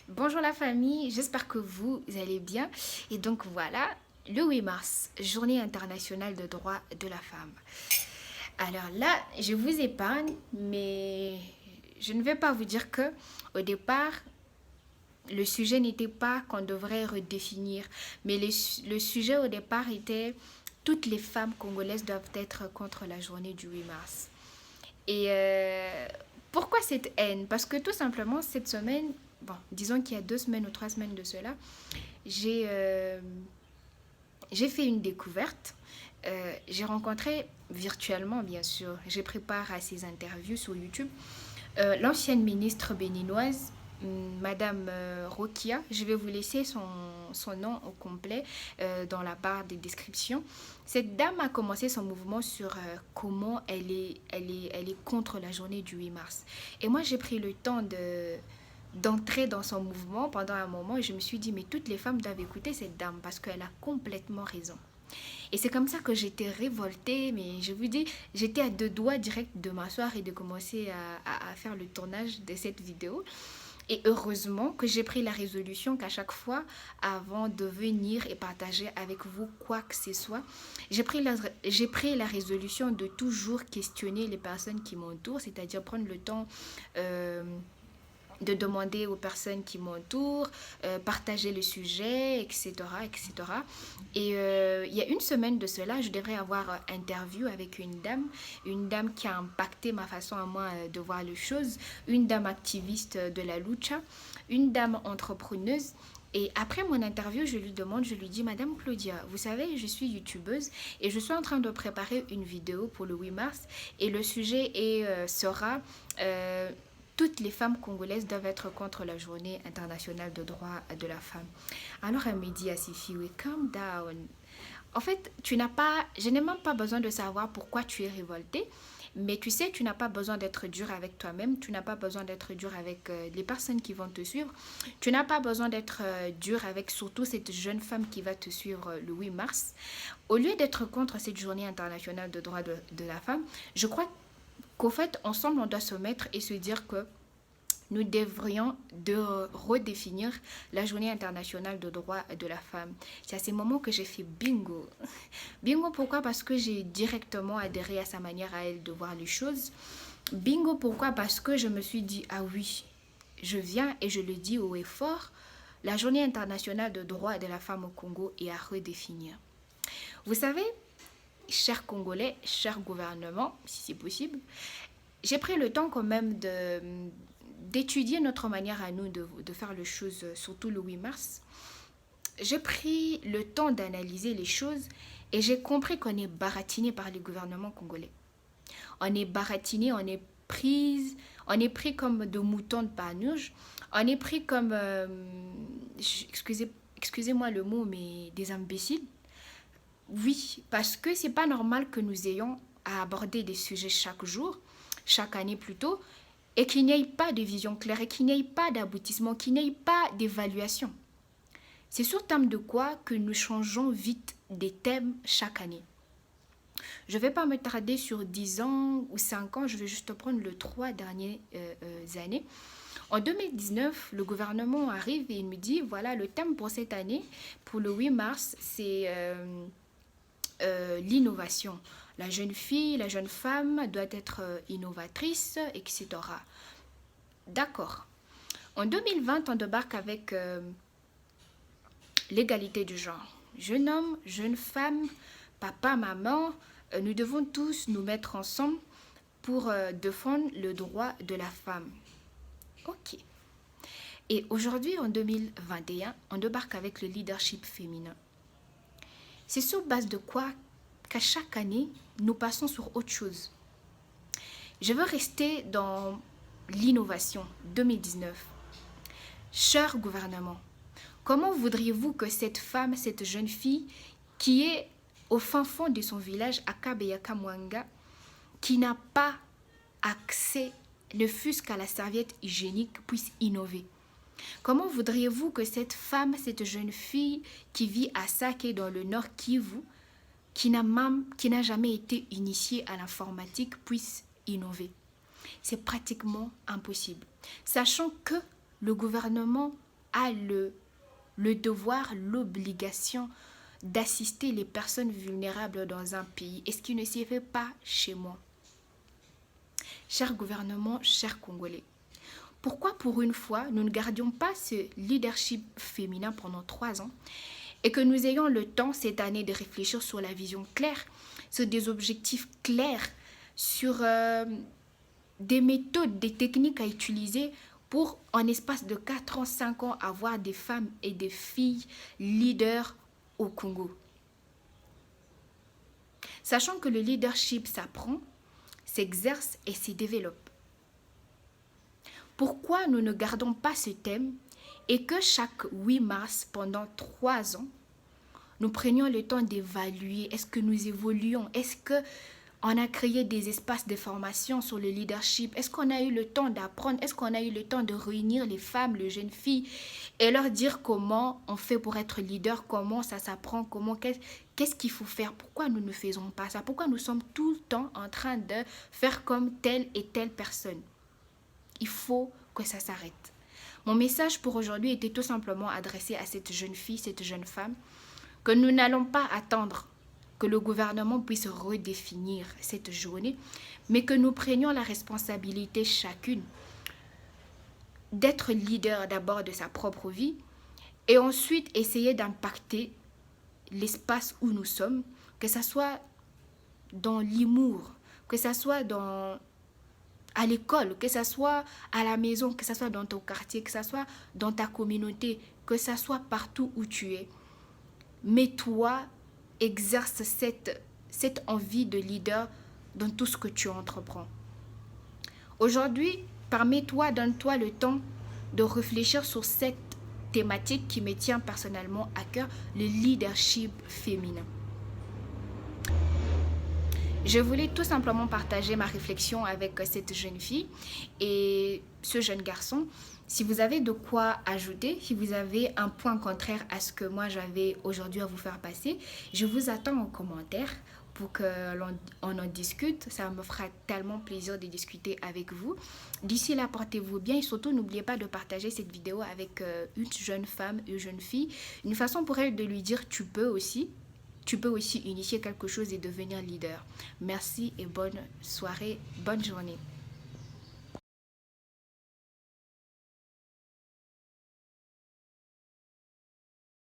Bonjour la famille, j'espère que vous allez bien. Et donc voilà, le 8 mars, journée internationale de droit de la femme. Alors là, je vous épargne, mais je ne vais pas vous dire que au départ, le sujet n'était pas qu'on devrait redéfinir, mais le sujet au départ était toutes les femmes congolaises doivent être contre la journée du 8 mars. Et pourquoi cette haine? Parce que tout simplement, cette semaine, bon, disons qu'il y a 2 semaines ou 3 semaines de cela, j'ai euh, j'ai fait une découverte. J'ai rencontré virtuellement, bien sûr, j'ai pris part à ces interviews sur YouTube, l'ancienne ministre béninoise, Madame Rokia. Je vais vous laisser son nom au complet dans la barre de description. Cette dame a commencé son mouvement sur comment elle est contre la journée du 8 mars. Et moi, j'ai pris le temps d'entrer dans son mouvement pendant un moment et je me suis dit, mais toutes les femmes doivent écouter cette dame parce qu'elle a complètement raison. Et c'est comme ça que j'étais révoltée, mais je vous dis, j'étais à 2 doigts direct de m'asseoir et de commencer à faire le tournage de cette vidéo. Et heureusement que j'ai pris la résolution qu'à chaque fois, avant de venir et partager avec vous quoi que ce soit, j'ai pris la résolution de toujours questionner les personnes qui m'entourent, c'est-à-dire prendre le temps de demander aux personnes qui m'entourent, partager le sujet, etc. etc. Et il y a une semaine de cela, je devrais avoir interview avec une dame qui a impacté ma façon à moi de voir les choses, une dame activiste de la lucha, une dame entrepreneuse. Et après mon interview, je lui dis, Madame Claudia, vous savez, je suis youtubeuse et je suis en train de préparer une vidéo pour le 8 mars et le sujet sera toutes les femmes congolaises doivent être contre la journée internationale de droit de la femme. Alors elle me dit à ses filles, oui, calm down. En fait, je n'ai même pas besoin de savoir pourquoi tu es révoltée, mais tu sais, tu n'as pas besoin d'être dur avec toi-même, tu n'as pas besoin d'être dur avec les personnes qui vont te suivre, tu n'as pas besoin d'être dur avec surtout cette jeune femme qui va te suivre le 8 mars. Au lieu d'être contre cette journée internationale de droit de la femme, je crois qu'au fait, ensemble, on doit se mettre et se dire que nous devrions de redéfinir la journée internationale de droit de la femme. C'est à ces moments que j'ai fait bingo. Bingo pourquoi? Parce que j'ai directement adhéré à sa manière à elle de voir les choses. Bingo pourquoi? Parce que je me suis dit, ah oui, je viens et je le dis haut et fort, la journée internationale de droit de la femme au Congo est à redéfinir. Vous savez, chers Congolais, chers gouvernements, si c'est possible, j'ai pris le temps quand même d'étudier notre manière à nous de faire les choses, surtout le 8 mars. J'ai pris le temps d'analyser les choses et j'ai compris qu'on est baratiné par les gouvernements congolais. On est baratiné, on est pris comme de moutons de panurge, on est pris comme, excusez-moi le mot, mais des imbéciles. Oui, parce que c'est pas normal que nous ayons à aborder des sujets chaque jour, chaque année plutôt, et qu'il n'y ait pas de vision claire, et qu'il n'y ait pas d'aboutissement, qu'il n'y ait pas d'évaluation. C'est sur thème de quoi que nous changeons vite des thèmes chaque année. Je ne vais pas me tarder sur 10 ans ou 5 ans, je vais juste prendre les 3 dernières années. En 2019, le gouvernement arrive et il me dit, voilà, le thème pour cette année, pour le 8 mars, c'est l'innovation. La jeune fille, la jeune femme doit être innovatrice, etc. D'accord. En 2020, on débarque avec l'égalité du genre. Jeune homme, jeune femme, papa, maman, nous devons tous nous mettre ensemble pour défendre le droit de la femme. Ok. Et aujourd'hui, en 2021, on débarque avec le leadership féminin. C'est sur base de quoi qu'à chaque année, nous passons sur autre chose. Je veux rester dans l'innovation 2019. Cher gouvernement, comment voudriez-vous que cette femme, cette jeune fille, qui est au fin fond de son village à Kabeyaka Mwanga, qui n'a pas accès ne fût-ce qu'à la serviette hygiénique, puisse innover? Comment voudriez-vous que cette femme, cette jeune fille qui vit à Sake dans le nord Kivu, qui n'a jamais été initiée à l'informatique, puisse innover? C'est pratiquement impossible. Sachant que le gouvernement a le devoir, l'obligation d'assister les personnes vulnérables dans un pays. Et ce qui ne s'y fait pas chez moi. Cher gouvernement, chers Congolais, pourquoi pour une fois nous ne gardions pas ce leadership féminin pendant 3 ans et que nous ayons le temps cette année de réfléchir sur la vision claire, sur des objectifs clairs, sur des méthodes, des techniques à utiliser pour, en espace de 4 ans, 5 ans, avoir des femmes et des filles leaders au Congo. Sachant que le leadership s'apprend, s'exerce et se développe. Pourquoi nous ne gardons pas ce thème et que chaque 8 mars, pendant 3 ans, nous prenions le temps d'évaluer, est-ce que nous évoluons, est-ce qu'on a créé des espaces de formation sur le leadership, est-ce qu'on a eu le temps d'apprendre, est-ce qu'on a eu le temps de réunir les femmes, les jeunes filles et leur dire comment on fait pour être leader, comment ça s'apprend, qu'est-ce qu'il faut faire, pourquoi nous ne faisons pas ça, pourquoi nous sommes tout le temps en train de faire comme telle et telle personne. Il faut que ça s'arrête. Mon message pour aujourd'hui était tout simplement adressé à cette jeune fille, cette jeune femme, que nous n'allons pas attendre que le gouvernement puisse redéfinir cette journée, mais que nous prenions la responsabilité chacune d'être leader d'abord de sa propre vie et ensuite essayer d'impacter l'espace où nous sommes, que ce soit dans l'humour, que ce soit à l'école, que ce soit à la maison, que ce soit dans ton quartier, que ce soit dans ta communauté, que ce soit partout où tu es. Mais toi, exerce cette envie de leader dans tout ce que tu entreprends. Aujourd'hui, permets-toi, donne-toi le temps de réfléchir sur cette thématique qui me tient personnellement à cœur, le leadership féminin. Je voulais tout simplement partager ma réflexion avec cette jeune fille et ce jeune garçon. Si vous avez de quoi ajouter, si vous avez un point contraire à ce que moi j'avais aujourd'hui à vous faire passer, je vous attends en commentaire pour qu'on en discute. Ça me fera tellement plaisir de discuter avec vous. D'ici là, portez-vous bien et surtout n'oubliez pas de partager cette vidéo avec une jeune femme, une jeune fille. Une façon pour elle de lui dire tu peux aussi. Tu peux aussi initier quelque chose et devenir leader. Merci et bonne soirée, bonne journée.